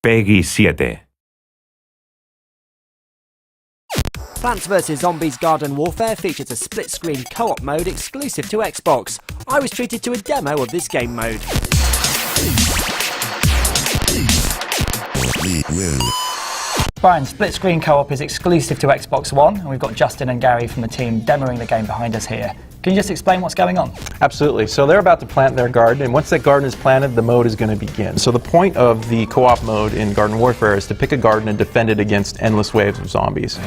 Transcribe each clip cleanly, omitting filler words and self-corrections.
Peggy 7. Plants vs Zombies Garden Warfare features a split-screen co-op mode exclusive to Xbox. I was treated to a demo of this game mode. Brian, split-screen co-op is exclusive to Xbox One, and we've got Justin and Gary from the team demoing the game behind us here. Can you just explain what's going on? Absolutely. So they're about to plant their garden, and once that garden is planted, the mode is going to begin. So the point of the co-op mode in Garden Warfare is to pick a garden and defend it against endless waves of zombies.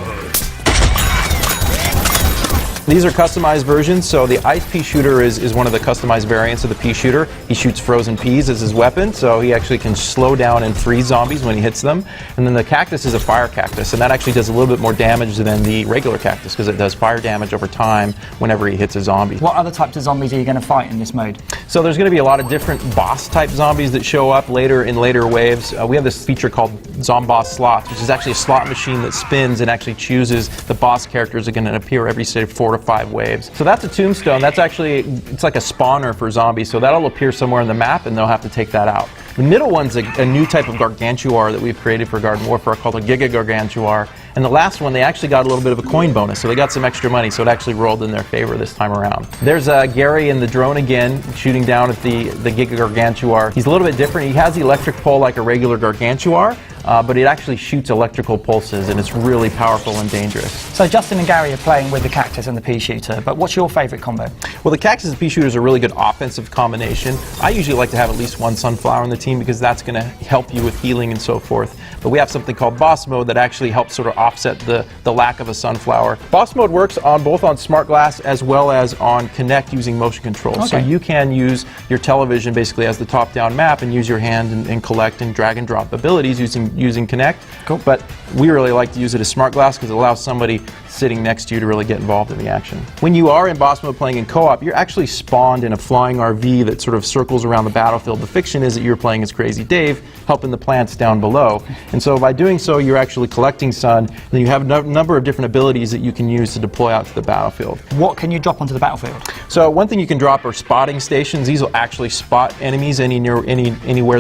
These are customized versions, so the ice pea shooter is one of the customized variants of the pea shooter. He shoots frozen peas as his weapon, so he actually can slow down and freeze zombies when he hits them. And then the cactus is a fire cactus, and that actually does a little bit more damage than the regular cactus because it does fire damage over time whenever he hits a zombie. What other types of zombies are you going to fight in this mode? So there's going to be a lot of different boss-type zombies that show up later in later waves. We have this feature called Zomboss Slots, which is actually a slot machine that spins and actually chooses the boss characters that are going to appear every, say, 4 to 5 waves. So that's a tombstone. That's actually, it's like a spawner for zombies, so that'll appear somewhere in the map and they'll have to take that out. The middle one's a new type of Gargantuar that we've created for Garden Warfare called a Giga Gargantuar. And the last one, they actually got a little bit of a coin bonus, so they got some extra money, so it actually rolled in their favor this time around. There's Gary in the drone again, shooting down at the Giga Gargantuar. He's a little bit different. He has the electric pole like a regular Gargantuar, but it actually shoots electrical pulses, and it's really powerful and dangerous. So Justin and Gary are playing with the cactus and the pea shooter, but what's your favourite combo? Well, the cactus and pea shooter is a really good offensive combination. I usually like to have at least one sunflower on the team because that's going to help you with healing and so forth. But we have something called boss mode that actually helps sort of offset the lack of a sunflower. Boss mode works on both on smart glass as well as on Kinect using motion control. Okay. So you can use your television basically as the top-down map and use your hand and collect and drag and drop abilities using Kinect. Cool. But we really like to use it as smart glass because it allows somebody sitting next to you to really get involved in the action. When you are in boss mode playing in co-op, you're actually spawned in a flying RV that sort of circles around the battlefield. The fiction is that you're playing as Crazy Dave, helping the plants down below. And so by doing so, you're actually collecting sun, and then you have a number of different abilities that you can use to deploy out to the battlefield. What can you drop onto the battlefield? So one thing you can drop are spotting stations. These will actually spot enemies anywhere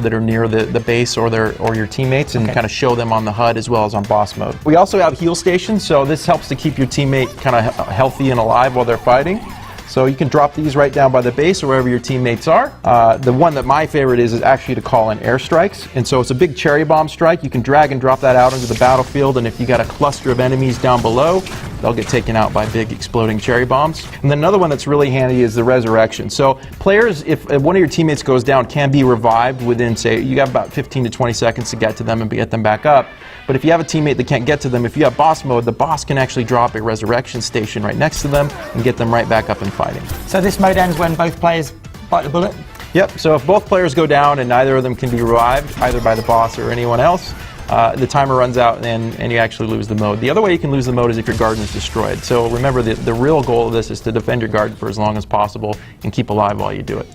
that are near the base or your teammates and kind of show them on the HUD as well as on boss mode. We also have heal stations, so this helps to keep your teammate kind of healthy and alive while they're fighting. So you can drop these right down by the base or wherever your teammates are. The one that my favorite is actually to call in Airstrikes. And so it's a big cherry bomb strike. You can drag and drop that out into the battlefield, and if you got a cluster of enemies down below, they'll get taken out by big exploding cherry bombs. And then another one that's really handy is the resurrection. So players, if one of your teammates goes down, can be revived within, say, you got about 15 to 20 seconds to get to them and get them back up. But if you have a teammate that can't get to them, if you have boss mode, the boss can actually drop a resurrection station right next to them and get them right back up and fighting. So this mode ends when both players bite the bullet? Yep, so if both players go down and neither of them can be revived, either by the boss or anyone else, the timer runs out and you actually lose the mode. The other way you can lose the mode is if your garden is destroyed. So remember, the real goal of this is to defend your garden for as long as possible and keep alive while you do it.